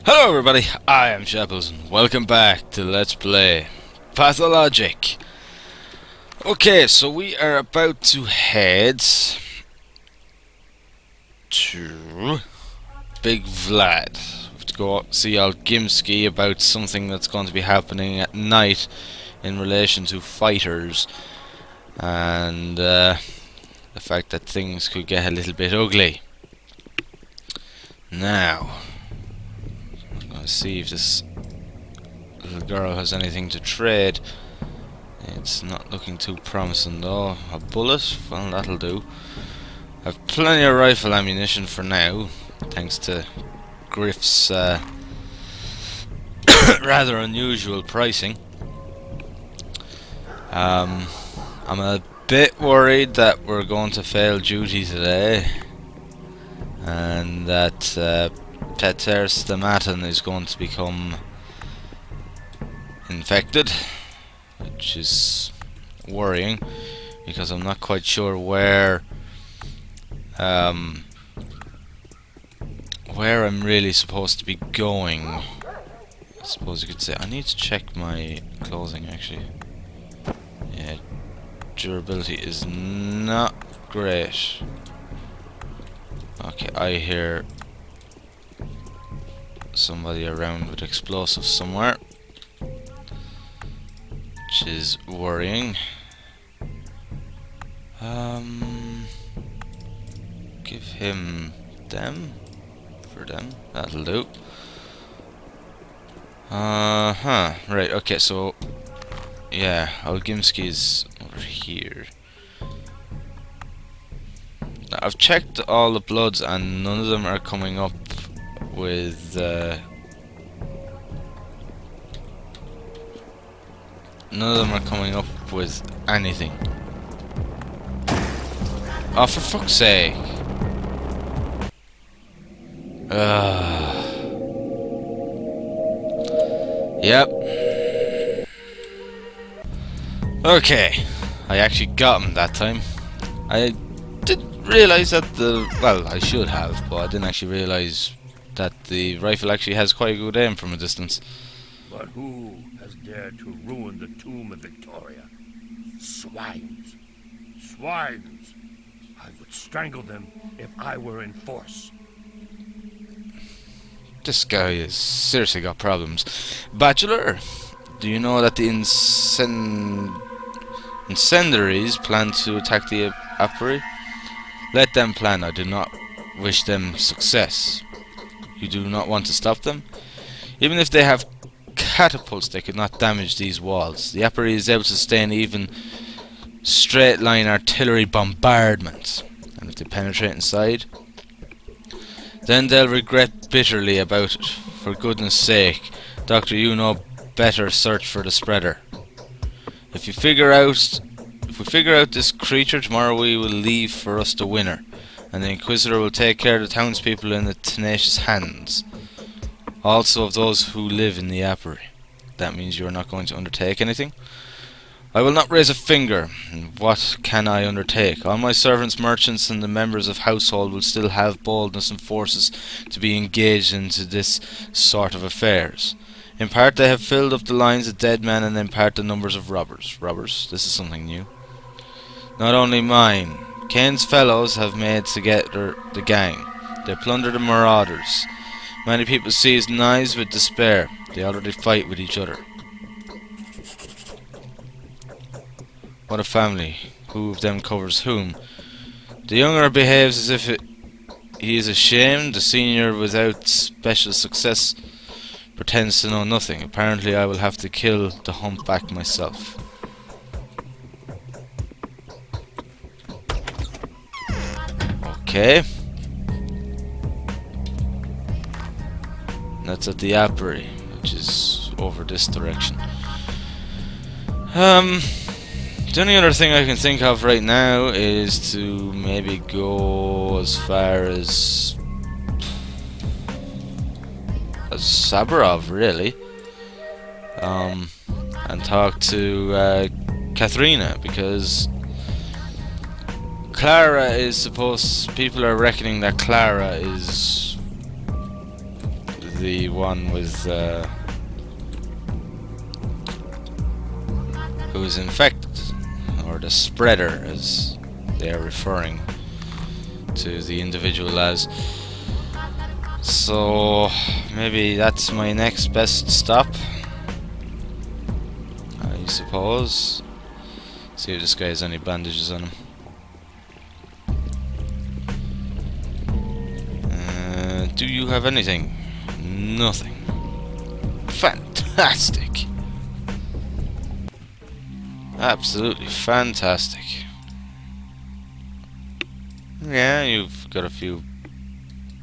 Hello everybody, I am Shapples and welcome back to Let's Play Pathologic. Okay, so we are about to head to Big Vlad. We have to go see old Gimski about something that's going to be happening at night in relation to fighters and the fact that things could get a little bit ugly. Now, let's see if this little girl has anything to trade. It's not looking too promising though. A bullet? Well, that'll do. I've plenty of rifle ammunition for now, thanks to Griff's rather unusual pricing. I'm a bit worried that we're going to fail duty today, and that Peter Stamatin is going to become infected, which is worrying because I'm not quite sure where I'm really supposed to be going. I suppose you could say I need to check my clothing actually. Yeah, durability is not great. Okay, I hear somebody around with explosives somewhere, which is worrying. Give him them. For them, that'll do. Right, okay, so yeah, Olgimski's over here. Now, I've checked all the bloods and none of them are coming up with anything. Oh, for fuck's sake. Yep. Okay. I actually got him that time. I didn't realise that well, I should have, but I didn't actually realise that the rifle actually has quite a good aim from a distance. But who has dared to ruin the tomb of Victoria? Swines. Swines. I would strangle them if I were in force. This guy has seriously got problems. Bachelor, do you know that the incendiaries plan to attack the apiary? Let them plan. I do not wish them success. You do not want to stop them? Even if they have catapults, they could not damage these walls. The apiary is able to sustain even straight line artillery bombardment. And if they penetrate inside, then they'll regret bitterly about it. For goodness sake, Doctor, you know better, search for the spreader. If we figure out this creature tomorrow, we will leave for us the winner, and the Inquisitor will take care of the townspeople in the tenacious hands, also of those who live in the apiary. That means you are not going to undertake anything? I will not raise a finger. What can I undertake? All my servants, merchants, and the members of household will still have boldness and forces to be engaged into this sort of affairs. In part they have filled up the lines of dead men, and in part the numbers of robbers. Robbers? This is something new. Not only mine. Kane's fellows have made together the gang. They plunder the marauders. Many people seize knives with despair. They already fight with each other. What a family. Who of them covers whom? The younger behaves as if he is ashamed. The senior, without special success, pretends to know nothing. Apparently I will have to kill the humpback myself. Okay. That's at the apiary, which is over this direction. The only other thing I can think of right now is to maybe go as far as Sabarov, really, and talk to Katharina, because Clara is supposed... people are reckoning that Clara is the one with who is infected, or the spreader, as they are referring to the individual as. So maybe that's my next best stop, I suppose. See if this guy has any bandages on him. Do you have anything? Nothing. Fantastic. Absolutely fantastic. Yeah, you've got a few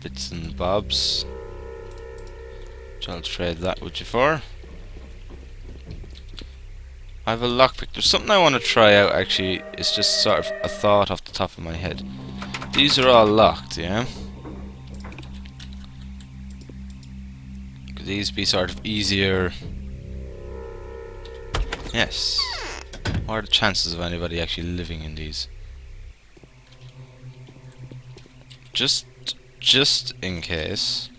bits and bobs, which I'll trade that with you for. I have a lockpick. There's something I want to try out, actually. It's just sort of a thought off the top of my head. These are all locked, yeah? Could these be sort of easier? Yes. What are the chances of anybody actually living in these? Just in case.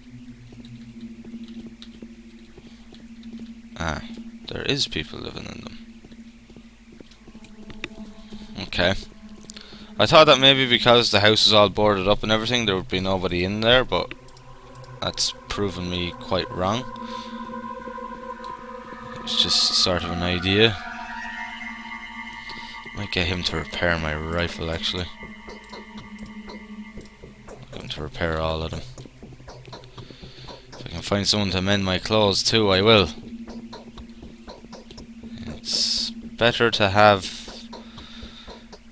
Ah, there is people living in them. Okay. I thought that maybe because the house is all boarded up and everything, there would be nobody in there, but that's proven me quite wrong. It's just sort of an idea. Might get him to repair my rifle, actually. Get him to repair all of them. If I can find someone to mend my clothes too, I will. It's better to have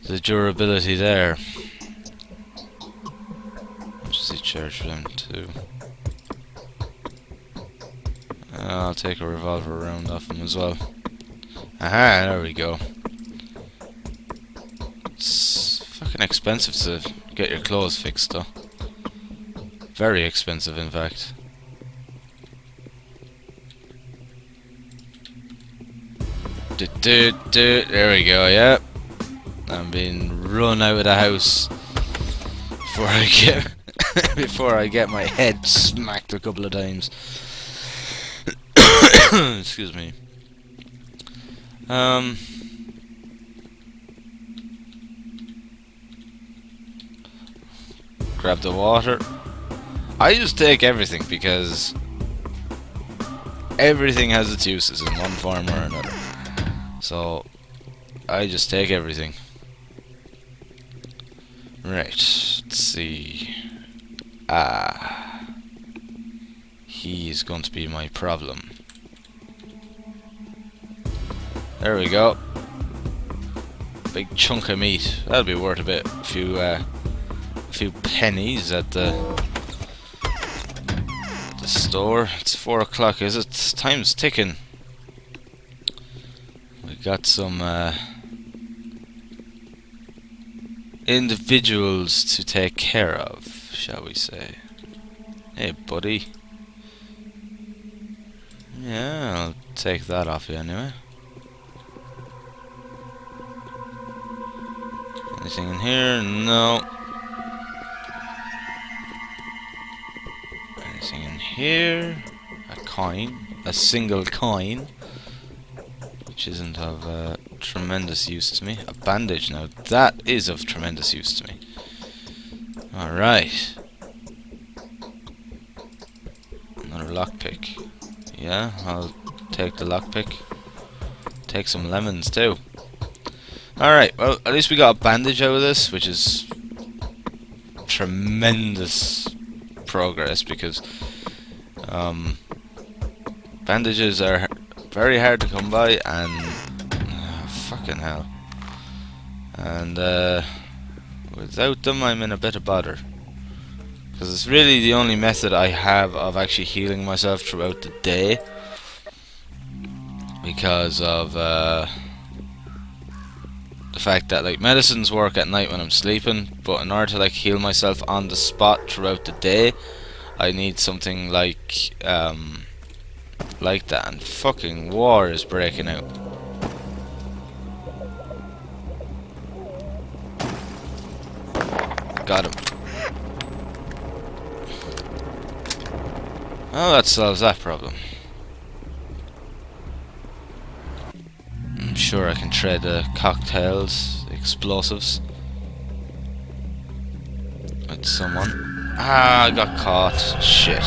the durability there. Just see charge for them too. I'll take a revolver round off him as well. Aha, there we go. It's fucking expensive to get your clothes fixed though. Very expensive, in fact. There we go, yeah. I'm being run out of the house before I get my head smacked a couple of times. Excuse me. Grab the water. I just take everything because everything has its uses in one form or another. So I just take everything. Right, let's see. He is going to be my problem. There we go. Big chunk of meat. That'll be worth a few pennies at the store. It's 4 o'clock, is it? Time's ticking. We got some individuals to take care of, shall we say. Hey, buddy. Yeah, I'll take that off you anyway. Anything in here? No. Anything in here? A coin. A single coin. Which isn't of tremendous use to me. A bandage now. That is of tremendous use to me. Alright. Another lockpick. Yeah, I'll take the lockpick. Take some lemons too. Alright, well, at least we got a bandage out of this, which is tremendous progress, because bandages are very hard to come by, and fucking hell. And without them, I'm in a bit of bother, because it's really the only method I have of actually healing myself throughout the day, because of the fact that like medicines work at night when I'm sleeping, but in order to like heal myself on the spot throughout the day, I need something like that. And fucking war is breaking out. Got him. Well, that solves that problem. I'm sure I can trade the cocktails, explosives with someone. Ah, I got caught. Shit.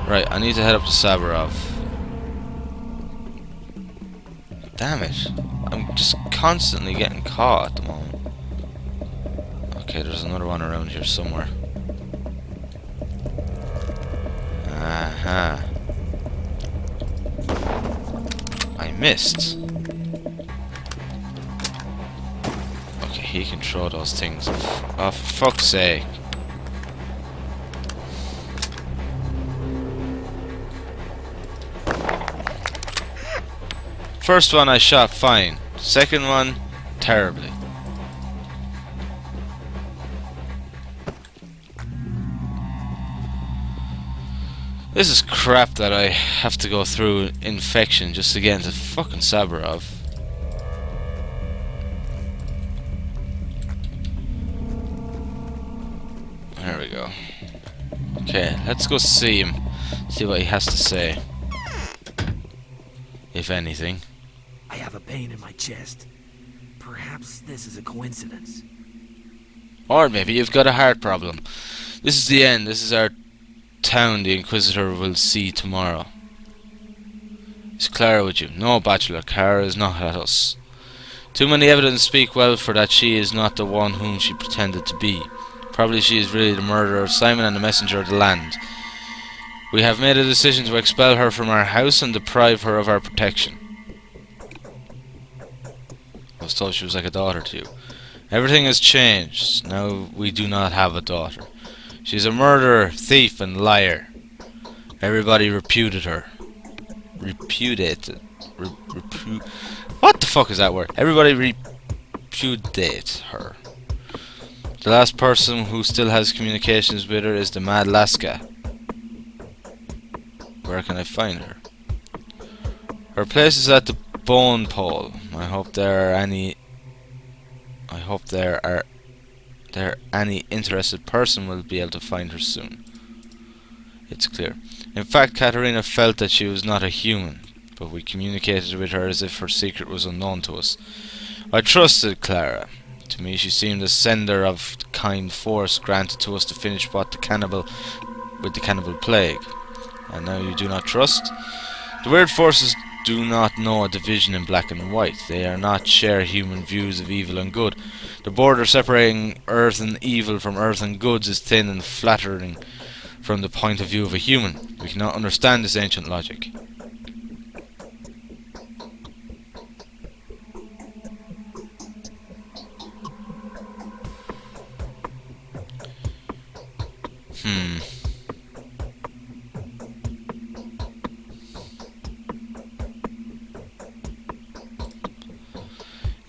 Right, I need to head up to Sabarov. Damn it. I'm just constantly getting caught at the moment. Okay, there's another one around here somewhere. Aha. I missed. Okay, he can throw those things. Oh, for fuck's sake. First one I shot fine. Second one, terribly. This is crap that I have to go through infection just to get into fucking Sabarov. There we go. Okay, let's go see him. See what he has to say. If anything. I have a pain in my chest. Perhaps this is a coincidence. Or maybe you've got a heart problem. This is the end. This is our town the Inquisitor will see tomorrow. Is Clara with you? No, Bachelor. Clara is not at us. Too many evidence speak well for that she is not the one whom she pretended to be. Probably she is really the murderer of Simon and the messenger of the land. We have made a decision to expel her from our house and deprive her of our protection. I was told she was like a daughter to you. Everything has changed. Now we do not have a daughter. She is a murderer, thief, and liar. Everybody repudiated her. What the fuck is that word? Everybody repudiates her. The last person who still has communications with her is the Mad Laska. Where can I find her? Her place is at the Bone Pole. I hope there any interested person will be able to find her soon. It's clear. In fact, Katerina felt that she was not a human, but we communicated with her as if her secret was unknown to us. I trusted Clara. To me, she seemed a sender of the kind force granted to us to finish with the cannibal plague. And now you do not trust? The weird forces do not know a division in black and white. They are not share human views of evil and good. The border separating earth and evil from earth and goods is thin and flattering from the point of view of a human. We cannot understand this ancient logic.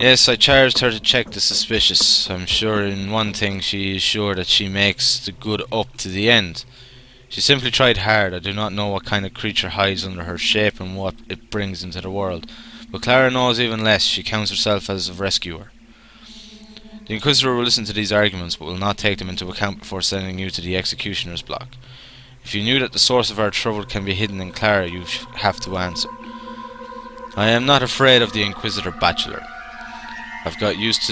Yes, I charged her to check the suspicious. I'm sure in one thing she is sure that she makes the good up to the end. She simply tried hard. I do not know what kind of creature hides under her shape and what it brings into the world. But Clara knows even less. She counts herself as a rescuer. The Inquisitor will listen to these arguments, but will not take them into account before sending you to the executioner's block. If you knew that the source of our trouble can be hidden in Clara, you have to answer. I am not afraid of the Inquisitor Bachelor. I got used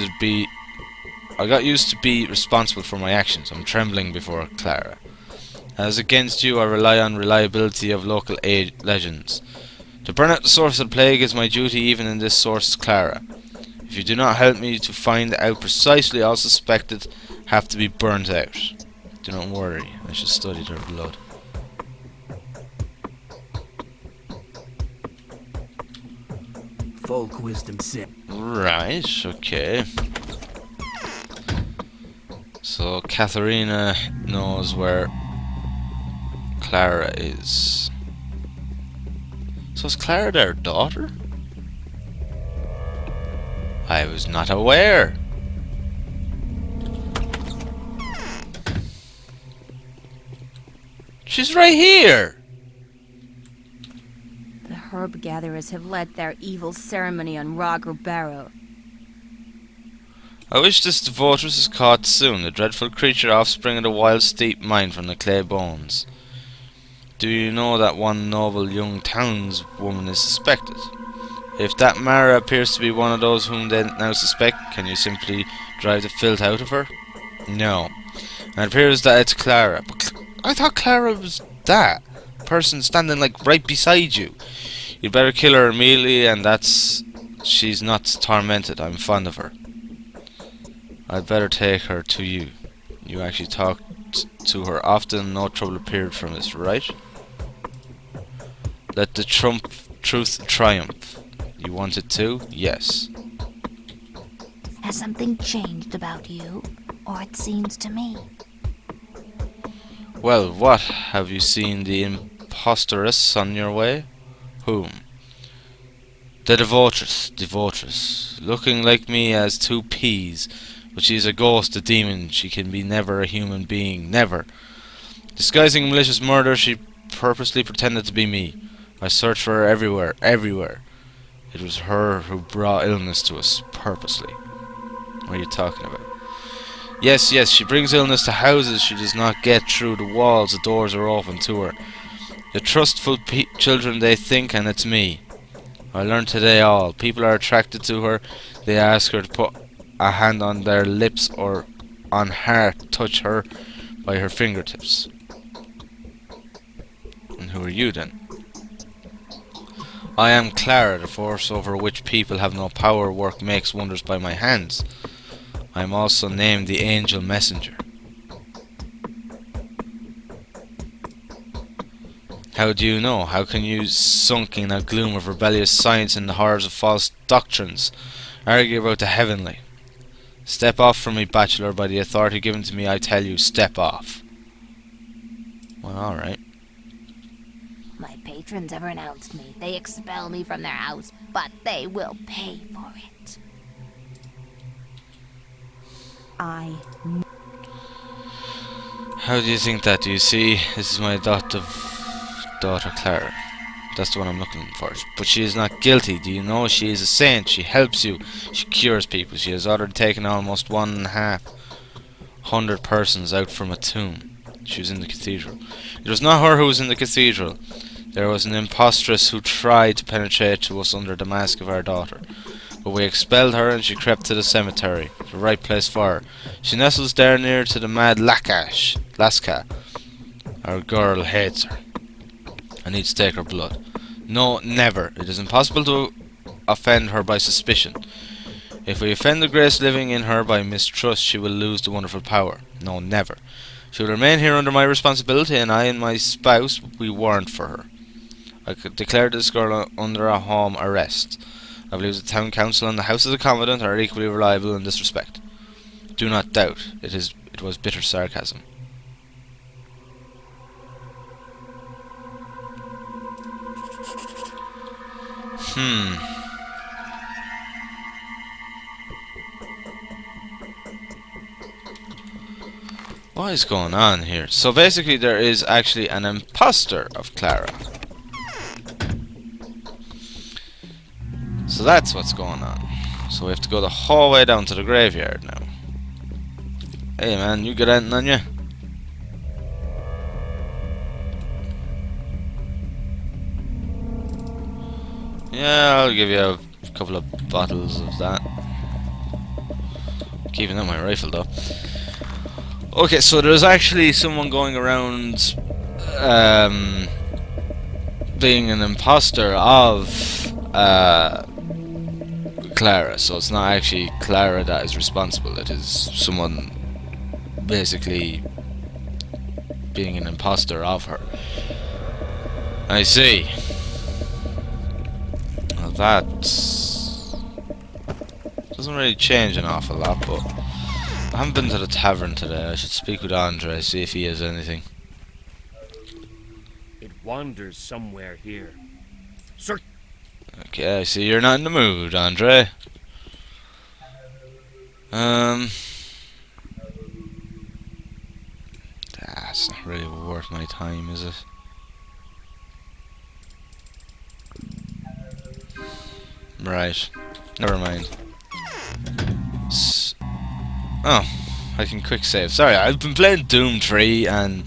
to be responsible for my actions. I'm trembling before Clara. As against you, I rely on reliability of local legends. To burn out the source of the plague is my duty, even in this source is Clara. If you do not help me to find out precisely all suspected have to be burnt out. Do not worry, I shall study their blood. Folk wisdom said. Right, okay. So Katharina knows where Clara is. So is Clara their daughter? I was not aware. She's right here. The herb gatherers have led their evil ceremony on Roger Barrow. I wish this devotress is caught soon, the dreadful creature offspring of the wild steep mind from the clay bones. Do you know that one noble young townswoman is suspected? If that Mara appears to be one of those whom they now suspect, can you simply drive the filth out of her? No. And it appears that it's Clara. But I thought Clara was that person standing like right beside you. You'd better kill her immediately, and that's... she's not tormented. I'm fond of her. I'd better take her to you. You actually talked to her often, no trouble appeared from this, right? Let the truth triumph. You want it to? Yes. Has something changed about you? Or it seems to me. Well, what? Have you seen the imposteress on your way? Whom? The devotress. Looking like me as two peas. But she's a ghost, a demon. She can be never a human being. Never. Disguising malicious murder, she purposely pretended to be me. I searched for her everywhere. It was her who brought illness to us, purposely. What are you talking about? Yes, she brings illness to houses she does not get through the walls. The doors are open to her. The trustful children, they think, and it's me. I learned today all. People are attracted to her. They ask her to put a hand on their lips or on heart, touch her by her fingertips. And who are you then? I am Clara, the force over which people have no power. Work makes wonders by my hands. I am also named the Angel Messenger. How do you know? How can you, sunk in that gloom of rebellious science and the horrors of false doctrines, argue about the heavenly? Step off from me, Bachelor. By the authority given to me, I tell you, step off. Well, alright. My patrons have renounced me. They expel me from their house, but they will pay for it. How do you think that? Do you see? This is my adoptive daughter, Clara. That's the one I'm looking for. But she is not guilty. Do you know? She is a saint. She helps you. She cures people. She has already taken almost 1,500 persons out from a tomb. She was in the cathedral. It was not her who was in the cathedral. There was an impostress who tried to penetrate to us under the mask of our daughter. But we expelled her and she crept to the cemetery, the right place for her. She nestles there near to the mad Laska. Our girl hates her. I need to take her blood. No, never. It is impossible to offend her by suspicion. If we offend the grace living in her by mistrust, she will lose the wonderful power. No, never. She will remain here under my responsibility, and I and my spouse, we warrant for her. I could declare this girl under a home arrest. I believe the town council and the House of the Commandant are equally reliable in this respect. Do not doubt. It was bitter sarcasm. What is going on here? So basically there is actually an imposter of Clara. So that's what's going on. So we have to go the whole way down to the graveyard now. Hey man, you got anything on you? Yeah, I'll give you a couple of bottles of that. Keeping out my rifle though. Okay, so there's actually someone going around being an imposter of Clara, so it's not actually Clara that is responsible, it is someone basically being an imposter of her. I see. Well, that doesn't really change an awful lot, but I haven't been to the tavern today. I should speak with Andre, see if he has anything. It wanders somewhere here. Sir. Okay, I see you're not in the mood, Andre. That's not really worth my time, is it? Right. Never mind. Oh, I can quick save. Sorry, I've been playing Doom 3 and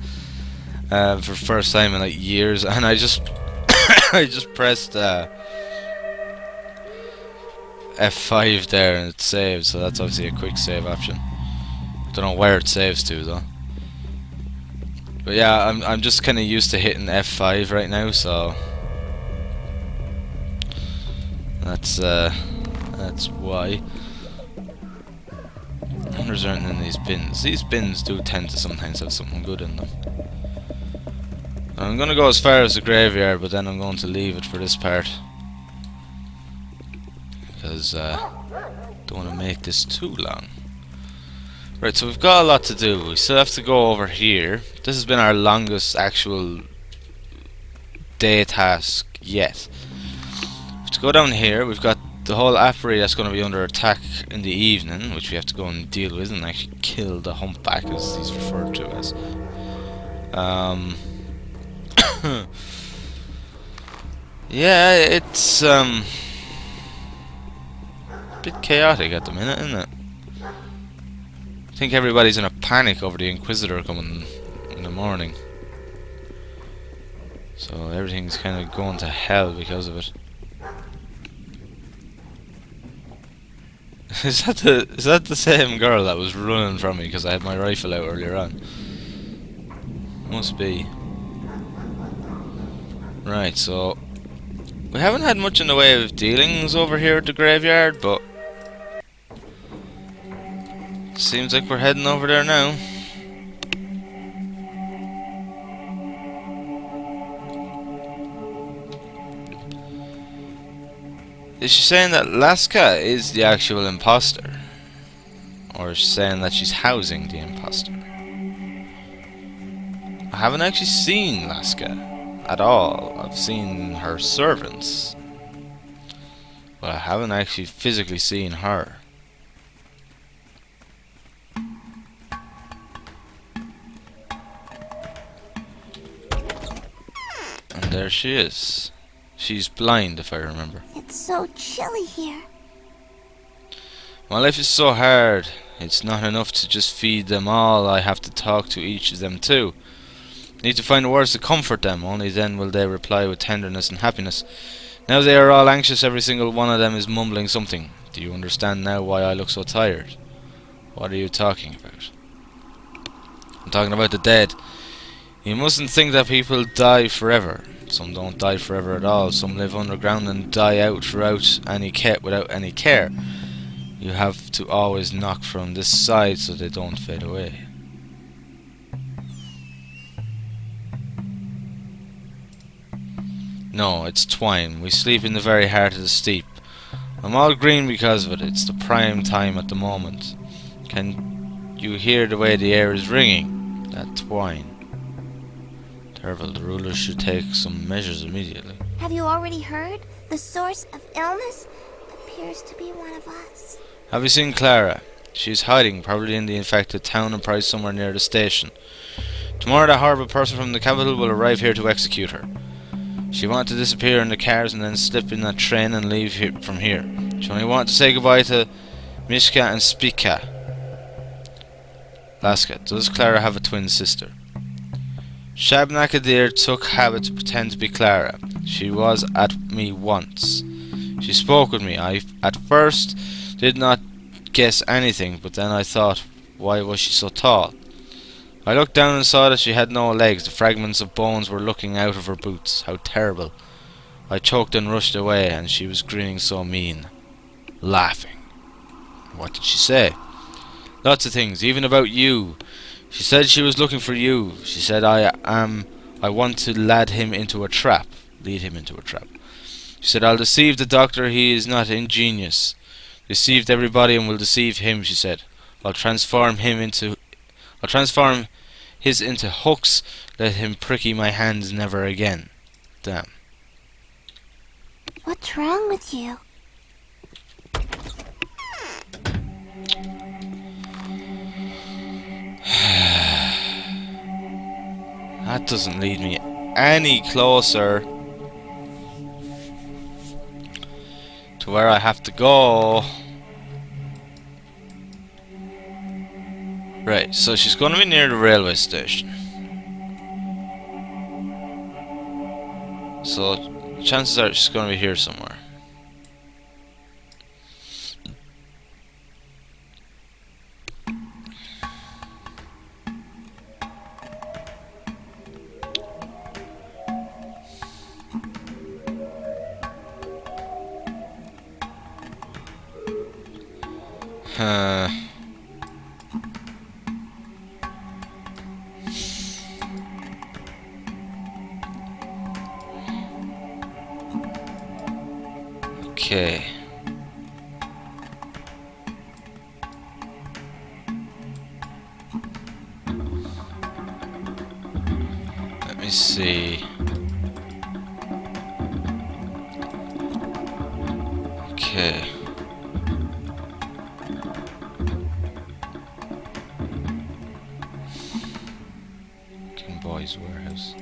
for the first time in like years, and I just I just pressed F5 there and it saved, so that's obviously a quick save option. Don't know where it saves to though. But yeah, I'm just kind of used to hitting F5 right now, so that's why. I wonder if there's anything in these bins. These bins do tend to sometimes have something good in them. I'm gonna go as far as the graveyard, but then I'm going to leave it for this part because don't want to make this too long. Right, so we've got a lot to do. We still have to go over here. This has been our longest actual day task yet. We have to go down here. We've got the whole apiary that's going to be under attack in the evening, which we have to go and deal with and actually kill the humpback, as he's referred to as. Yeah, it's a bit chaotic at the minute, isn't it? I think everybody's in a panic over the Inquisitor coming in the morning. So everything's kind of going to hell because of it. Is that the same girl that was running from me because I had my rifle out earlier on? Must be. Right, so we haven't had much in the way of dealings over here at the graveyard, but seems like we're heading over there now. Is she saying that Laska is the actual imposter? Or is she saying that she's housing the imposter? I haven't actually seen Laska at all. I've seen her servants, but I haven't actually physically seen her. And there she is. She's blind, if I remember. It's so chilly here. My life is so hard. It's not enough to just feed them all. I have to talk to each of them too. Need to find words to comfort them. Only then will they reply with tenderness and happiness. Now they are all anxious. Every single one of them is mumbling something. Do you understand now why I look so tired? What are you talking about? I'm talking about the dead. You mustn't think that people die forever. Some don't die forever at all. Some live underground and die out without any care. You have to always knock from this side so they don't fade away. No, it's twine. We sleep in the very heart of the steep. I'm all green because of it. It's the prime time at the moment. Can you hear the way the air is ringing? That twine. Terrible. The rulers should take some measures immediately. Have you already heard? The source of illness appears to be one of us. Have you seen Clara? She's hiding, probably in the infected town and probably somewhere near the station. Tomorrow that horrible person from the capital will arrive here to execute her. She wanted to disappear in the cars and then slip in that train and leave from here. She only wanted to say goodbye to Mishka and Spika. Laska, does Clara have a twin sister? Shabnakadir took habit to pretend to be Clara. She was at me once. She spoke with me. I at first did not guess anything, but then I thought, why was she so tall? I looked down and saw that she had no legs. The fragments of bones were looking out of her boots. How terrible. I choked and rushed away, and she was grinning so mean. Laughing. What did she say? Lots of things, even about you. She said she was looking for you. She said I want to lead him into a trap. She said I'll deceive the doctor, he is not ingenious. Deceived everybody and will deceive him, she said. I'll transform his into hooks, let him pricky my hands never again. Damn. What's wrong with you? That doesn't lead me any closer to where I have to go. Right, so she's going to be near the railway station. So chances are she's going to be here somewhere. Okay. Let me see. Okay. Boys Warehouse.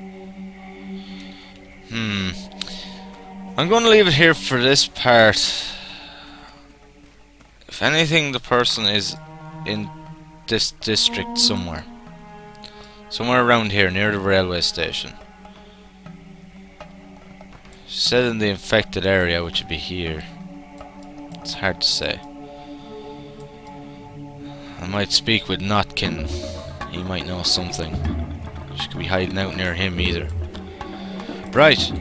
I'm going to leave it here for this part. If anything, the person is in this district somewhere. Somewhere around here, near the railway station. She said in the infected area, which would be here. It's hard to say. I might speak with Notkin. He might know something. She could be hiding out near him either. Right.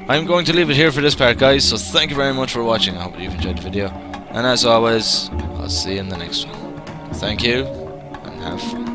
I'm going to leave it here for this part, guys. So thank you very much for watching. I hope you've enjoyed the video. And as always, I'll see you in the next one. Thank you, and have fun.